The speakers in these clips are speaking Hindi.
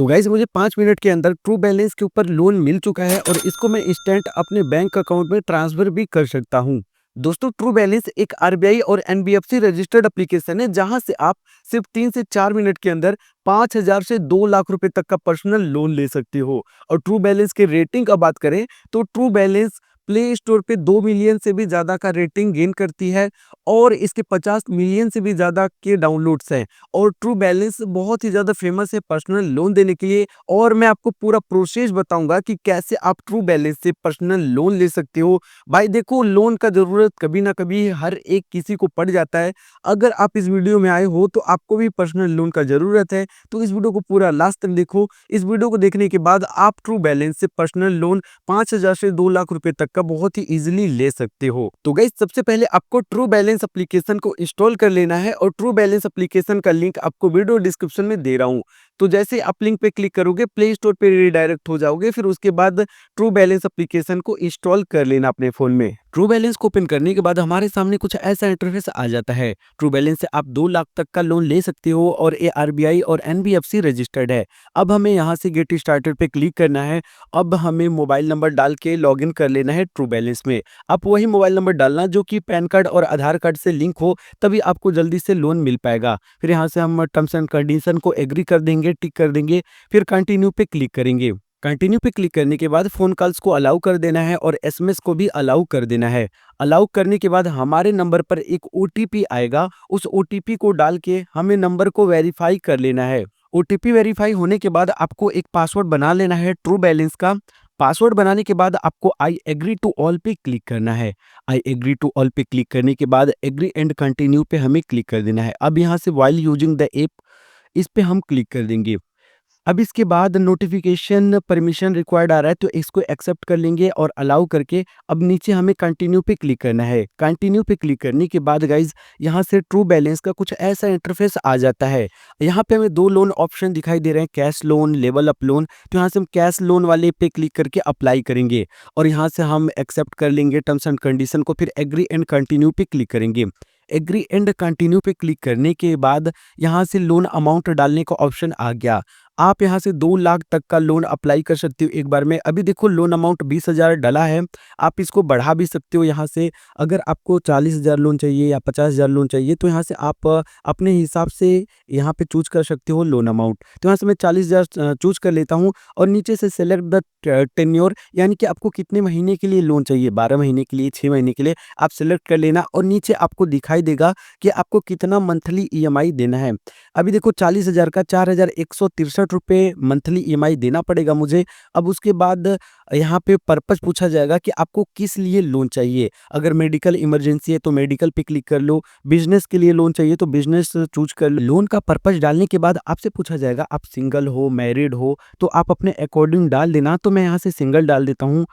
तो गाइस मुझे 5 मिनट के अंदर ट्रू बैलेंस के ऊपर लोन मिल चुका है और इसको मैं इंस्टेंट अपने बैंक अकाउंट में ट्रांसफर भी कर सकता हूँ। दोस्तों ट्रू बैलेंस एक आरबीआई और एनबीएफसी रजिस्टर्ड एप्लीकेशन है जहां से आप सिर्फ 3 से 4 मिनट के अंदर 5,000 से 2 लाख रुपए तक का पर्सनल लोन ले सकते हो। और ट्रू बैलेंस के रेटिंग का बात करें तो ट्रू बैलेंस प्ले स्टोर पे 2 मिलियन से भी ज्यादा का रेटिंग गेन करती है और इसके 50 मिलियन से भी ज्यादा के डाउनलोड्स हैं। और ट्रू बैलेंस बहुत ही ज्यादा फेमस है पर्सनल लोन देने के लिए। और मैं आपको पूरा प्रोसेस बताऊंगा कि कैसे आप ट्रू बैलेंस से पर्सनल लोन ले सकते हो। भाई देखो, लोन का जरूरत कभी ना कभी हर एक किसी को पड़ जाता है। अगर आप इस वीडियो में आए हो तो आपको भी पर्सनल लोन का जरूरत है, तो इस वीडियो को पूरा लास्ट तक देखो। इस वीडियो को देखने के बाद आप ट्रू बैलेंस से पर्सनल लोन 5,000 से 2 लाख रुपए तक का बहुत ही इजीली ले सकते हो। तो गाइस सबसे पहले आपको ट्रू बैलेंस एप्लीकेशन को इंस्टॉल कर लेना है और ट्रू बैलेंस एप्लीकेशन का लिंक आपको वीडियो डिस्क्रिप्शन में दे रहा हूँ। तो जैसे आप लिंक पे क्लिक करोगे प्ले स्टोर पे रिडायरेक्ट हो जाओगे। फिर उसके बाद ट्रू बैलेंस एप्लीकेशन को इंस्टॉल कर लेना अपने फोन में। ट्रू बैलेंस को ओपन करने के बाद हमारे सामने कुछ ऐसा इंटरफेस आ जाता है। ट्रू बैलेंस से आप 2 लाख तक का लोन ले सकते हो और ये आरबीआई और एनबीएफसी रजिस्टर्ड है। अब हमें यहाँ से गेट स्टार्टेड पे क्लिक करना है। अब हमें मोबाइल नंबर डाल के लॉगिन कर लेना है ट्रू बैलेंस में। आप वही मोबाइल नंबर डालना जो कि पैन कार्ड और आधार कार्ड से लिंक हो, तभी आपको जल्दी से लोन मिल पाएगा। फिर यहाँ से हम टर्म्स एंड कंडीशन को एग्री कर देंगे, टिक कर देंगे। फिर कंटिन्यू पे क्लिक करेंगे। कंटिन्यू पे क्लिक करने के बाद फोन कॉल्स को अलाउ कर देना है और एसएमएस को भी अलाउ कर देना है। अलाउ करने के बाद हमारे नंबर पर एक ओटीपी आएगा। उस ओटीपी को डाल के हमें नंबर को वेरीफाई कर लेना है। ओटीपी वेरीफाई होने के बाद आपको एक पासवर्ड बना लेना है ट्रू बैलेंस का। पासवर्ड बनाने के बाद आपको आई एग्री टू ऑल पे क्लिक करना है। आई एग्री टू ऑल पे क्लिक करने के बाद एग्री एंड कंटिन्यू पे हमें क्लिक कर देना है। अब यहाँ से व्हाइल यूजिंग द ऐप, इस पे हम क्लिक कर देंगे। अब इसके बाद नोटिफिकेशन परमिशन रिक्वायर्ड आ रहा है, तो इसको एक्सेप्ट कर लेंगे और अलाउ करके अब नीचे हमें कंटिन्यू पे क्लिक करना है। कंटिन्यू पे क्लिक करने के बाद गाइज यहाँ से ट्रू बैलेंस का कुछ ऐसा इंटरफेस आ जाता है। यहाँ पे हमें 2 लोन ऑप्शन दिखाई दे रहे हैं, cash loan, level up loan. तो यहाँ से हम कैश लोन वाले पे क्लिक करके अप्लाई करेंगे और यहाँ से हम एक्सेप्ट कर लेंगे टर्म्स एंड कंडीशन को। फिर एग्री एंड कंटिन्यू पे क्लिक करेंगे। एग्री एंड कंटिन्यू पे क्लिक करने के बाद यहाँ से लोन अमाउंट डालने का ऑप्शन आ गया। आप यहाँ से 2 लाख तक का लोन अप्लाई कर सकते हो एक बार में। अभी देखो लोन अमाउंट 20,000 डला है, आप इसको बढ़ा भी सकते हो यहाँ से। अगर आपको 40,000 लोन चाहिए या 50,000 लोन चाहिए तो यहाँ से आप अपने हिसाब से यहाँ पे चूज कर सकते हो लोन अमाउंट। तो यहाँ से मैं 40,000 चूज कर लेता हूँ और नीचे से सेलेक्ट द टेन्योर, यानी कि आपको कितने महीने के लिए लोन चाहिए, 12 महीने के लिए, 6 महीने के लिए, आप सेलेक्ट कर लेना। और नीचे आपको दिखाई देगा कि आपको कितना मंथली ईएमआई देना है। अभी देखो 40,000 का 4,163 रुपये मंथली ईएमआई देना पड़ेगा मुझे। अब उसके बाद यहाँ पे पर्पस पूछा जाएगा कि आपको किस लिए लोन चाहिए। अगर मेडिकल इमरजेंसी है तो मेडिकल पे क्लिक कर लो, बिजनेस के लिए लोन चाहिए तो बिजनेस चूज कर लो। लोन का पर्पस डालने के बाद आपसे पूछा जाएगा आप सिंगल हो, मैरिड हो, तो आप अपने अकॉर्डिंग डाल देना। तो मैं यहाँ से सिंगल डाल देता हूँ।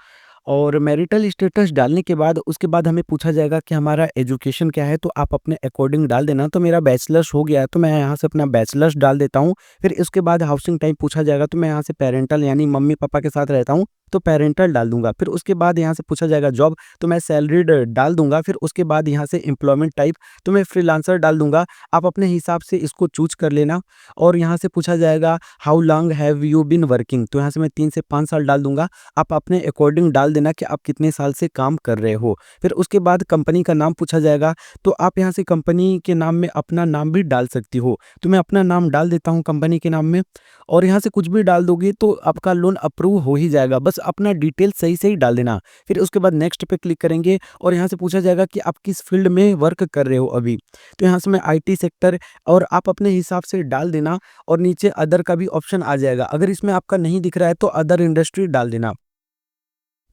और मैरिटल स्टेटस डालने के बाद उसके बाद हमें पूछा जाएगा कि हमारा एजुकेशन क्या है, तो आप अपने अकॉर्डिंग डाल देना। तो मेरा बैचलर्स हो गया है तो मैं यहाँ से अपना बैचलर्स डाल देता हूँ। फिर इसके बाद हाउसिंग टाइप पूछा जाएगा, तो मैं यहाँ से पेरेंटल यानी मम्मी पापा के साथ रहता हूँ तो पेरेंटल डाल दूंगा। फिर उसके बाद यहाँ से पूछा जाएगा जॉब, तो मैं सैलरीड डाल दूंगा। फिर उसके बाद यहाँ से एम्प्लॉयमेंट टाइप तो मैं फ्रीलांसर डाल दूंगा। आप अपने हिसाब से इसको चूज कर लेना। और यहाँ से पूछा जाएगा how long have you been working, तो यहाँ से मैं 3 से 5 साल डाल दूंगा। आप अपने अकॉर्डिंग डाल देना कि आप कितने साल से काम कर रहे हो। फिर उसके बाद कंपनी का नाम पूछा जाएगा, तो आप यहाँ से कंपनी के नाम में अपना नाम भी डाल सकती हो। तो मैं अपना नाम डाल देता हूँ कंपनी के नाम में। और यहाँ से कुछ भी डाल दोगे तो आपका लोन अप्रूव हो ही जाएगा। बस अपना डिटेल सही सही डाल देना। फिर उसके बाद नेक्स्ट पे क्लिक करेंगे और यहाँ से पूछा जाएगा कि आप किस फील्ड में वर्क कर रहे हो अभी। तो यहाँ से मैं आईटी सेक्टर, और आप अपने हिसाब से डाल देना। और नीचे अदर का भी ऑप्शन आ जाएगा, अगर इसमें आपका नहीं दिख रहा है तो अदर इंडस्ट्री डाल देना।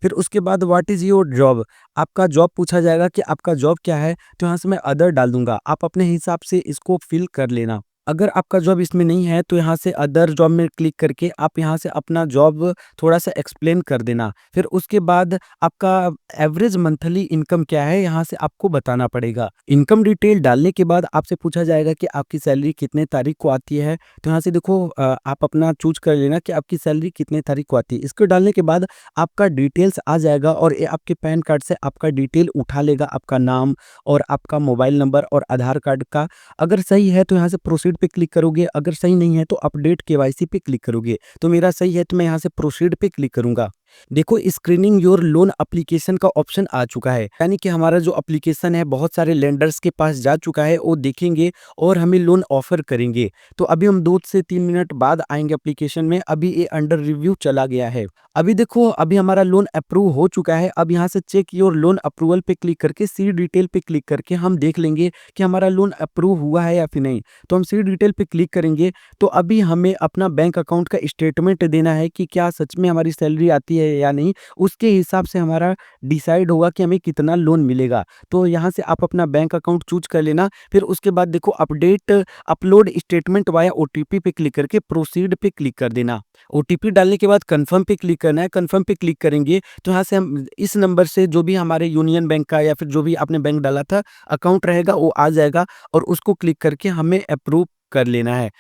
फिर उसके बाद व्हाट इज़ योर जॉब, आपका जॉब पूछा जाएगा कि आपका जॉब क्या है। तो यहाँ से मैं अदर डाल दूंगा। आप अपने हिसाब से इसको फिल कर लेना। अगर आपका जॉब इसमें नहीं है तो यहाँ से अदर जॉब में क्लिक करके आप यहाँ से अपना जॉब थोड़ा सा एक्सप्लेन कर देना। फिर उसके बाद आपका एवरेज मंथली इनकम क्या है यहाँ से आपको बताना पड़ेगा। इनकम डिटेल डालने के बाद आपसे पूछा जाएगा कि आपकी सैलरी कितने तारीख को आती है। तो यहाँ से देखो आप अपना चूज कर लेना कि आपकी सैलरी कितने तारीख को आती है। इसको डालने के बाद आपका डिटेल्स आ जाएगा और ये आपके पैन कार्ड से आपका डिटेल उठा लेगा, आपका नाम और आपका मोबाइल नंबर और आधार कार्ड का। अगर सही है तो यहाँ से प्रोसीड प्रोसीड पे क्लिक करोगे, अगर सही नहीं है तो अपडेट केवाईसी पे क्लिक करोगे। तो मेरा सही है तो मैं यहाँ से प्रोसीड पे क्लिक करूँगा। देखो स्क्रीनिंग योर लोन एप्लीकेशन का ऑप्शन आ चुका है, यानी कि हमारा जो एप्लीकेशन है बहुत सारे लेंडर्स के पास जा चुका है, वो देखेंगे और हमें लोन ऑफर करेंगे। तो अभी हम 2 से 3 मिनट बाद आएँगे एप्लीकेशन में, अभी ये अंडर रिव्यू चला गया है। अभी देखो अभी हमारा लोन अप्रूव हो चुका है। अब यहाँ से चेक योर लोन अप्रूवल पे क्लिक करके सी डिटेल पे क्लिक करके हम देख लेंगे कि हमारा लोन अप्रूव हुआ है या फिर नहीं। तो हम सी डिटेल पे क्लिक करेंगे तो अभी हमें अपना बैंक अकाउंट का स्टेटमेंट देना है कि क्या सच में हमारी सैलरी आती है या नहीं। उसके हिसाब से हमारा डिसाइड होगा कि हमें कितना लोन मिलेगा। तो यहाँ से आप अपना बैंक अकाउंट चूज कर लेना। फिर उसके बाद देखो update upload statement via OTP पे क्लिक करके प्रोसीड पे क्लिक कर देना। ओटीपी डालने के बाद कन्फर्म पे क्लिक करना है। कन्फर्म पे क्लिक करेंगे तो यहाँ से हम इस नंबर से जो भी हमारे यूनियन बैंक का या फिर जो भी आपने बैंक डाला था अकाउंट रहेगा वो आ जाएगा और उसको क्लिक करके हमें अप्रूव कर लेना है।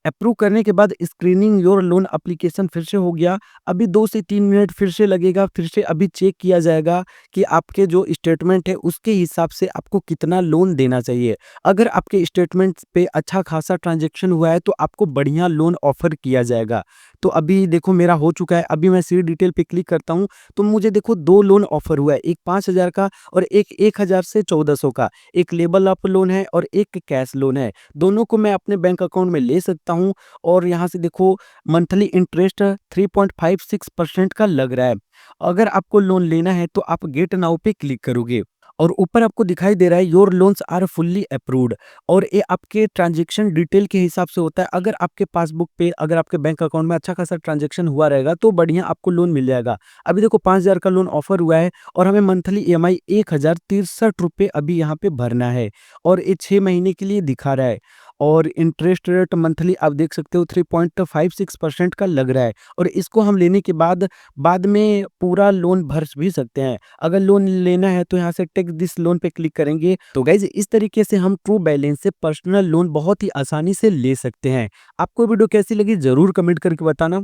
अप्रूव करने के बाद स्क्रीनिंग योर लोन एप्लीकेशन फिर से हो गया। अभी 2 से 3 मिनट फिर से लगेगा, फिर से अभी चेक किया जाएगा कि आपके जो स्टेटमेंट है उसके हिसाब से आपको कितना लोन देना चाहिए। अगर आपके स्टेटमेंट पे अच्छा खासा ट्रांजैक्शन हुआ है तो आपको बढ़िया लोन ऑफर किया जाएगा। तो अभी देखो मेरा हो चुका है, अभी मैं सी डिटेल पे क्लिक करता हूँ तो मुझे देखो 2 लोन ऑफर हुआ है, एक 5,000 का और एक 1,000 से 1,400 का। एक लेवल अप लोन है और एक कैश लोन है। दोनों को मैं अपने बैंक अकाउंट में ले सकता हूँ और यहाँ से देखो मंथली इंटरेस्ट 3.56% का लग रहा है। अगर आपको लोन लेना है तो आप गेट नाउ पे क्लिक करोगे और ऊपर आपको दिखाई दे रहा है your loans are fully approved और ये आपके ट्रांजैक्शन डिटेल के हिसाब से होता है। अगर आपके पासबुक पे अगर आपके बैंक अकाउंट में अच्छा खासा ट्रांजैक्शन हुआ रहेगा तो बढ़िया आपको लोन मिल जाएगा। अभी देखो 5,000 का लोन ऑफर हुआ है और हमें मंथली ईएमआई 1,063 रुपये अभी यहाँ पे भरना है और ये 6 महीने के लिए दिखा रहा है और इंटरेस्ट रेट मंथली आप देख सकते हो 3.56% का लग रहा है और इसको हम लेने के बाद में पूरा लोन भर भी सकते हैं। अगर लोन लेना है तो यहाँ से टेक दिस लोन पे क्लिक करेंगे। तो गाइज इस तरीके से हम ट्रू बैलेंस से पर्सनल लोन बहुत ही आसानी से ले सकते हैं। आपको वीडियो कैसी लगी जरूर कमेंट करके बताना।